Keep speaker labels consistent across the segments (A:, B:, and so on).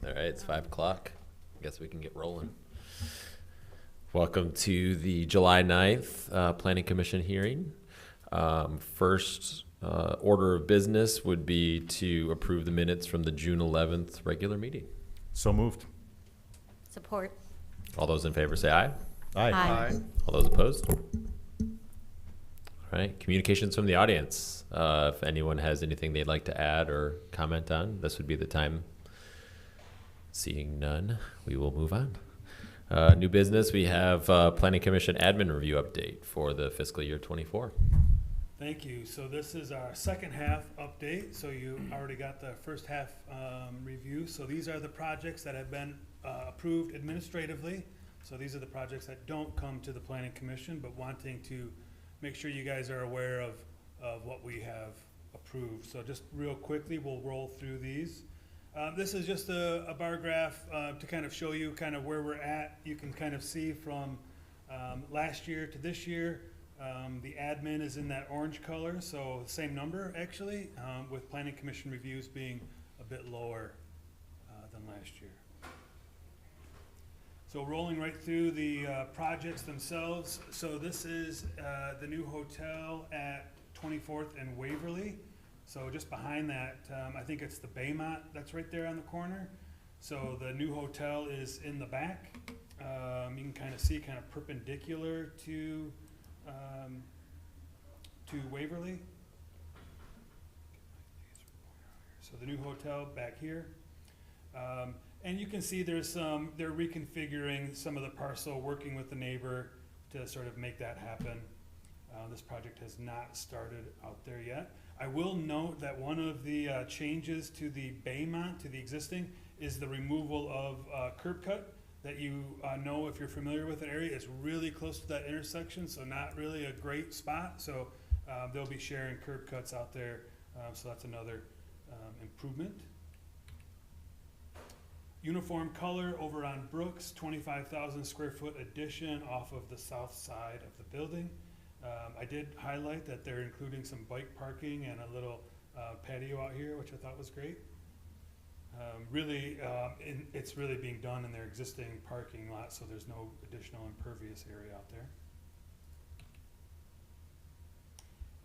A: All right, it's 5 o'clock. Guess we can get rolling. Welcome to the July 9th Planning Commission hearing. First order of business would be to approve the minutes from the June 11th regular meeting.
B: So moved.
C: Support.
A: All those in favor say aye.
B: Aye.
C: Aye.
A: All those opposed? All right, communications from the audience. If anyone has anything they'd like to add or comment on, this would be the time. Seeing none, we will move on. New business, we have Planning Commission admin review update for the fiscal year 24.
D: Thank you. So this is our second half update. So you already got the first half review. So these are the projects that have been approved administratively. So these are the projects that don't come to the Planning Commission, but wanting to make sure you guys are aware of what we have approved. So just real quickly, we'll roll through these. This is just a bar graph to kind of show you kind of where we're at. You can kind of see from last year to this year, the admin is in that orange color, so the same number actually, with Planning Commission reviews being a bit lower than last year. So rolling right through the projects themselves. So this is the new hotel at 24th and Waverly. So just behind that, I think it's the Baymont that's right there on the corner. So the new hotel is in the back. You can kind of see kind of perpendicular to Waverly. So the new hotel back here. And you can see there's they're reconfiguring some of the parcel, working with the neighbor to sort of make that happen. This project has not started out there yet. I will note that one of the changes to the Baymont, to the existing, is the removal of curb cut that you know if you're familiar with the area. It's really close to that intersection, so not really a great spot. So they'll be sharing curb cuts out there, so that's another improvement. Uniform color over on Brooks, 25,000 square foot addition off of the south side of the building. I did highlight that they're including some bike parking and a little patio out here, which I thought was great. It's really being done in their existing parking lot, so there's no additional impervious area out there.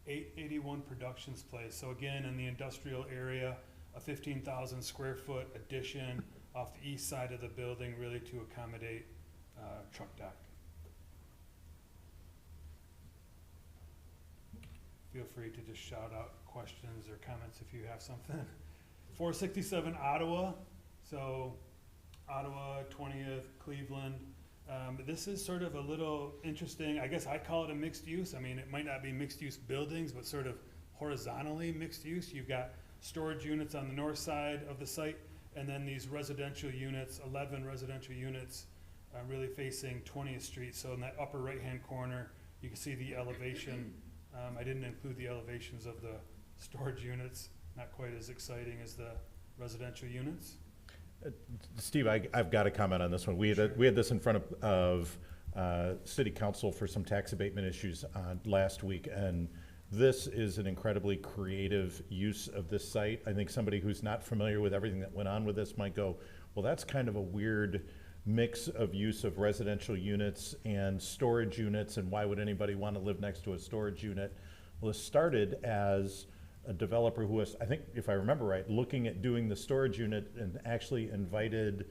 D: 881 Productions Place. So again, in the industrial area, a 15,000 square foot addition off the east side of the building, really to accommodate truck dock. Feel free to just shout out questions or comments if you have something. 467 Ottawa, so Ottawa, 20th, Cleveland. This is sort of a little interesting, I guess I call it a mixed use. I mean, it might not be mixed use buildings, but sort of horizontally mixed use. You've got storage units on the north side of the site, and then these residential units, 11 residential units, really facing 20th Street. So in that upper right-hand corner, you can see the elevation. I didn't include the elevations of the storage units, not quite as exciting as the residential units.
B: Steve, I've got a comment on this one. We had this in front of City Council for some tax abatement issues last week, and this is an incredibly creative use of this site. I think somebody who's not familiar with everything that went on with this might go, well, that's kind of a weird mix of use of residential units and storage units, and why would anybody want to live next to a storage unit? Well, it started as a developer who was, I think if I remember right, looking at doing the storage unit and actually invited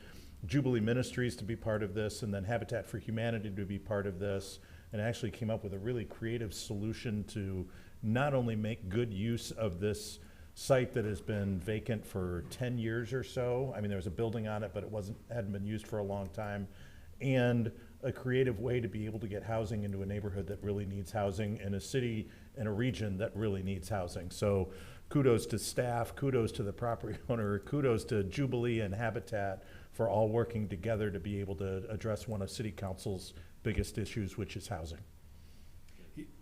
B: Jubilee Ministries to be part of this, and then Habitat for Humanity to be part of this, and actually came up with a really creative solution to not only make good use of this site that has been vacant for 10 years or so. I mean, there was a building on it, but it hadn't been used for a long time. And a creative way to be able to get housing into a neighborhood that really needs housing, in a city, in a region that really needs housing. So kudos to staff, kudos to the property owner, kudos to Jubilee and Habitat for all working together to be able to address one of City Council's biggest issues, which is housing.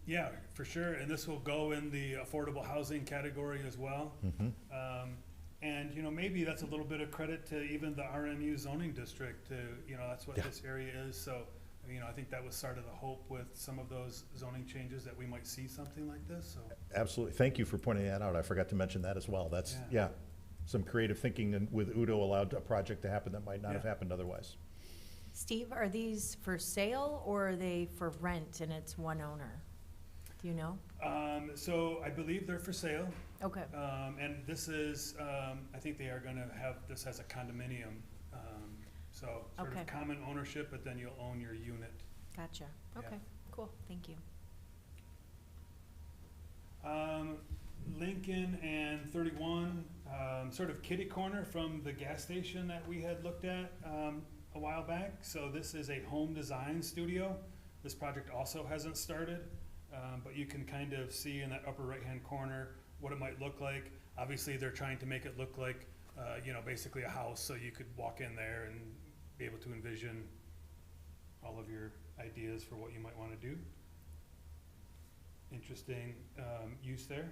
D: Yeah, for sure, and this will go in the affordable housing category as well.
B: Mm-hmm.
D: And maybe that's a little bit of credit to even the RMU zoning district. That's what this area is. So I think that was sort of the hope with some of those zoning changes, that we might see something like this. So
B: Absolutely, thank you for pointing that out. I forgot to mention that as well. That's yeah. some creative thinking and with Udo allowed a project to happen that might not have
D: Yeah.
B: happened otherwise.
C: Steve, are these for sale or are they for rent and it's one owner? Do you know?
D: So I believe they're for sale.
C: Okay,
D: And this is, I think they are gonna have this as a condominium. So sort
C: Okay.
D: of common ownership, but then you'll own your unit.
C: gotcha.
D: Yeah.
C: Okay, cool, thank you.
D: Lincoln and 31, sort of kitty corner from the gas station that we had looked at a while back. So this is a home design studio. This project also hasn't started, but you can kind of see in that upper right-hand corner what it might look like. Obviously, they're trying to make it look like, basically a house, so you could walk in there and be able to envision all of your ideas for what you might want to do. Interesting use there.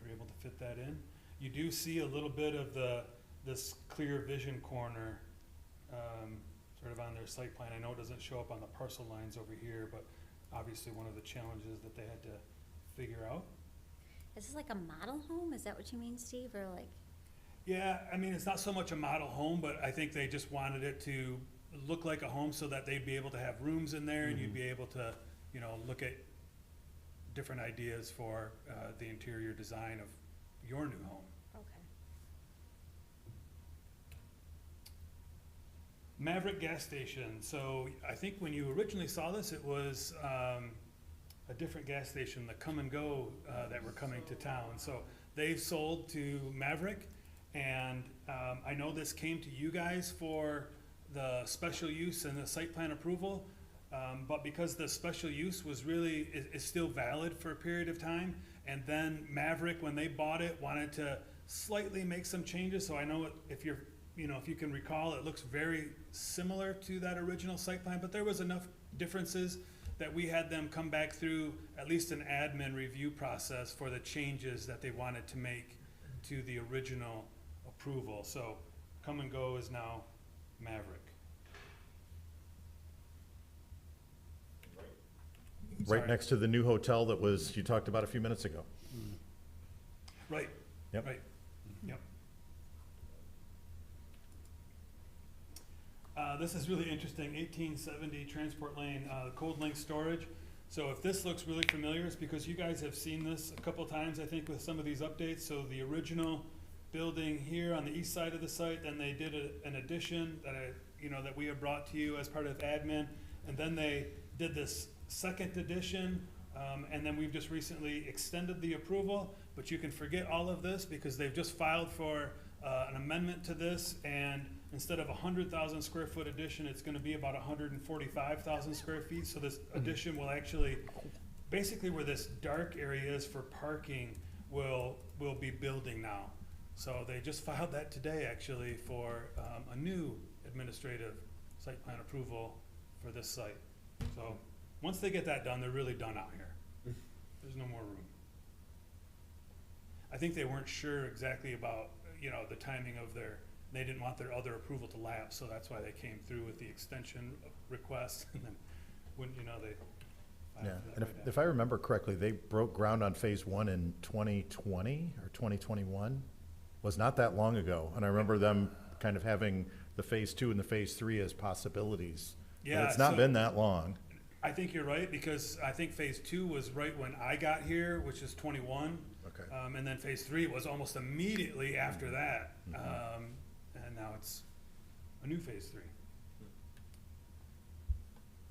D: We're able to fit that in. You do see a little bit of this clear vision corner sort of on their site plan. I know it doesn't show up on the parcel lines over here, but obviously one of the challenges that they had to figure out.
E: Is this like a model home? Is that what you mean, Steve, or like?
D: Yeah, I mean, it's not so much a model home, but I think they just wanted it to look like a home so that they'd be able to have rooms in there and you'd be able to, look at different ideas for the interior design of your new home.
E: Okay.
D: Maverick gas station. So I think when you originally saw this, it was a different gas station, the Come and Go that were coming to town. So they've sold to Maverick, and I know this came to you guys for the special use and the site plan approval, but because the special use was really, is still valid for a period of time, and then Maverick, when they bought it, wanted to slightly make some changes. So I know if you're, if you can recall, it looks very similar to that original site plan, but there was enough differences that we had them come back through at least an admin review process for the changes that they wanted to make to the original approval. So Come and Go is now Maverick.
B: Right
D: Sorry.
B: next to the new hotel that you talked about a few minutes ago.
D: Right.
B: Yep.
D: Right. Yep. This is really interesting, 1870 Transport Lane, cold link storage. So if this looks really familiar, it's because you guys have seen this a couple times, I think, with some of these updates. So the original building here on the east side of the site, then they did an addition that we have brought to you as part of admin, and then they did this second edition, and then we've just recently extended the approval, but you can forget all of this because they've just filed for an amendment to this, and instead of 100,000 square foot addition, it's gonna be about 145,000 square feet. So this addition will actually, basically where this dark area is for parking, will be building now. So they just filed that today, actually, for a new administrative site plan approval for this site. So once they get that done, they're really done out here. There's no more room. I think they weren't sure exactly about, the timing of they didn't want their other approval to lapse, so that's why they came through with the extension request, and then, they
B: Yeah,
D: filed for that
B: and
D: right
B: if I remember correctly, they broke ground on phase one in 2020 or 2021. Was not that long ago, and I remember them kind of having the phase two and the phase three as possibilities. And
D: Yeah,
B: it's not
D: so-
B: been that long.
D: I think you're right, because I think phase two was right when I got here, which is 21.
B: Okay.
D: And then phase three was almost immediately after that. And now it's a new phase three.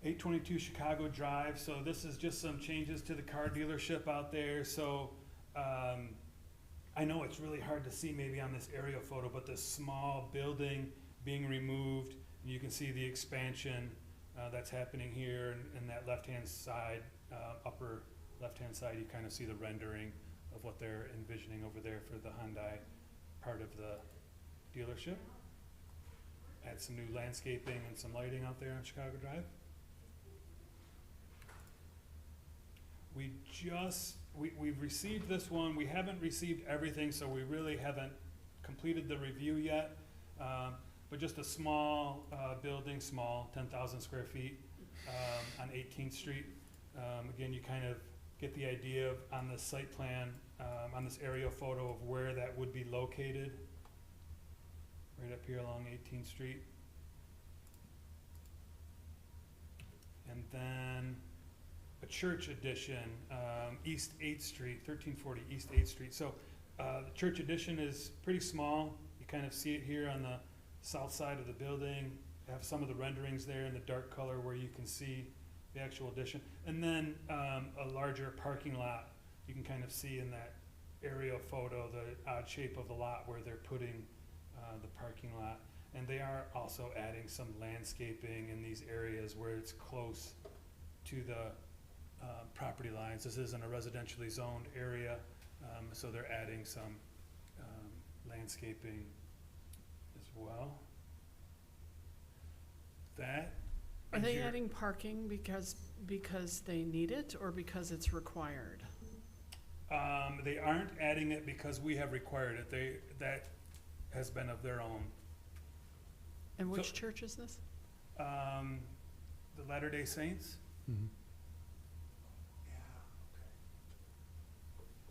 D: 822 Chicago Drive, so this is just some changes to the car dealership out there. So I know it's really hard to see maybe on this aerial photo, but this small building being removed, and you can see the expansion that's happening here, and that left-hand side, upper left-hand side, you kind of see the rendering of what they're envisioning over there for the Hyundai part of the dealership. Add some new landscaping and some lighting out there on Chicago Drive. We've received this one. We haven't received everything, so we really haven't completed the review yet. But just a small building, 10,000 square feet on 18th Street. Again, you kind of get the idea of, on the site plan, on this aerial photo, of where that would be located right up here along 18th Street. And then a church addition, East 8th Street, 1340 East 8th Street. So the church addition is pretty small. You kind of see it here on the south side of the building. Have some of the renderings there in the dark color where you can see the actual addition. And then a larger parking lot. You can kind of see in that aerial photo the odd shape of the lot where they're putting the parking lot. And they are also adding some landscaping in these areas where it's close to the property lines. This isn't a residentially zoned area, so they're adding some landscaping as well. That.
F: Are
D: is
F: they
D: your-
F: adding parking because they need it or because it's required?
D: They aren't adding it because we have required it. That has been of their own.
F: And which
D: So-
F: church is this?
D: The Latter-day Saints?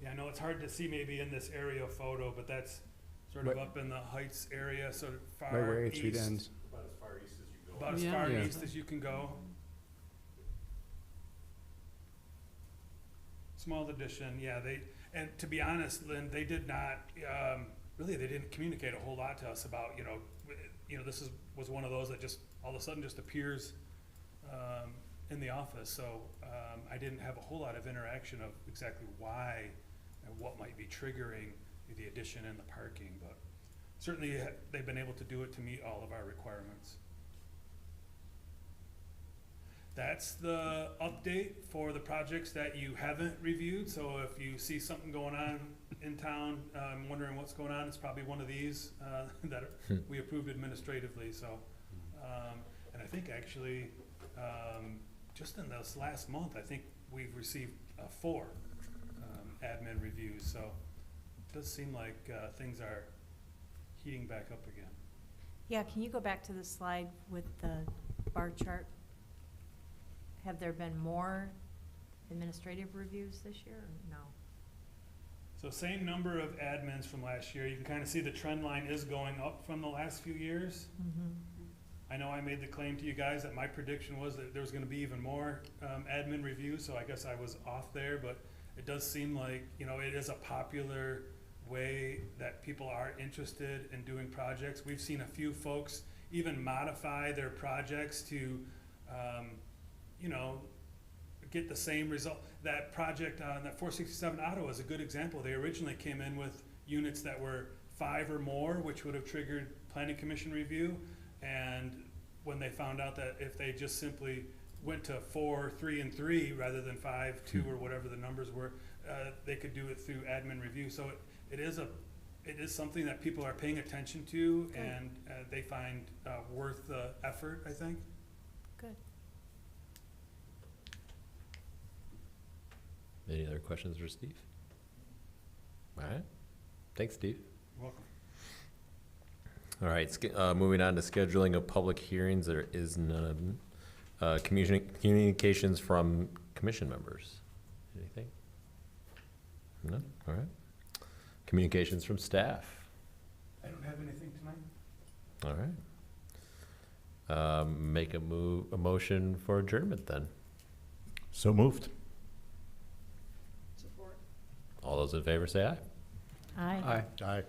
D: Yeah, I know it's hard to see maybe in this aerial photo, but that's sort of
G: Right.
D: up in the Heights area, so far
G: Right where 8th Street
D: east.
G: ends.
B: About as far east as you go.
D: About as
F: Yeah.
D: far
G: Yeah.
D: east as you can go. Small addition, yeah, and to be honest, Lynn, they did not, really, they didn't communicate a whole lot to us about, this was one of those that just, all of a sudden just appears, in the office, so, I didn't have a whole lot of interaction of exactly why and what might be triggering the addition and the parking, but certainly they've been able to do it to meet all of our requirements. That's the update for the projects that you haven't reviewed, so if you see something going on in town, wondering what's going on, it's probably one of these, that we approved administratively, so. And I think actually, just in this last month, I think we've received 4 admin reviews, so it does seem like things are heating back up again.
C: Yeah, can you go back to the slide with the bar chart? Have there been more administrative reviews this year, or no?
D: So same number of admins from last year. You can kind of see the trend line is going up from the last few years.
C: Mm-hmm.
D: I know I made the claim to you guys that my prediction was that there was gonna be even more admin reviews, so I guess I was off there, but it does seem like, it is a popular way that people are interested in doing projects. We've seen a few folks even modify their projects to, get the same result. That project, that 467 Ottawa is a good example. They originally came in with units that were 5 or more, which would have triggered planning commission review. And when they found out that if they just simply went to 4, 3, and 3 rather than 5, 2, or whatever the numbers were, they could do it through admin review. So it is something that people are paying attention to, and they find worth the effort, I think.
C: Good.
A: Any other questions for Steve? All right. Thanks, Steve.
D: You're welcome.
A: All right, moving on to scheduling of public hearings, there is none. Communications from commission members. Anything? No? All right. Communications from staff.
D: I don't have anything tonight.
A: All right. Make a motion for adjournment then.
B: So moved.
F: Support.
A: All those in favor say aye.
C: Aye.
G: Aye.
B: Aye.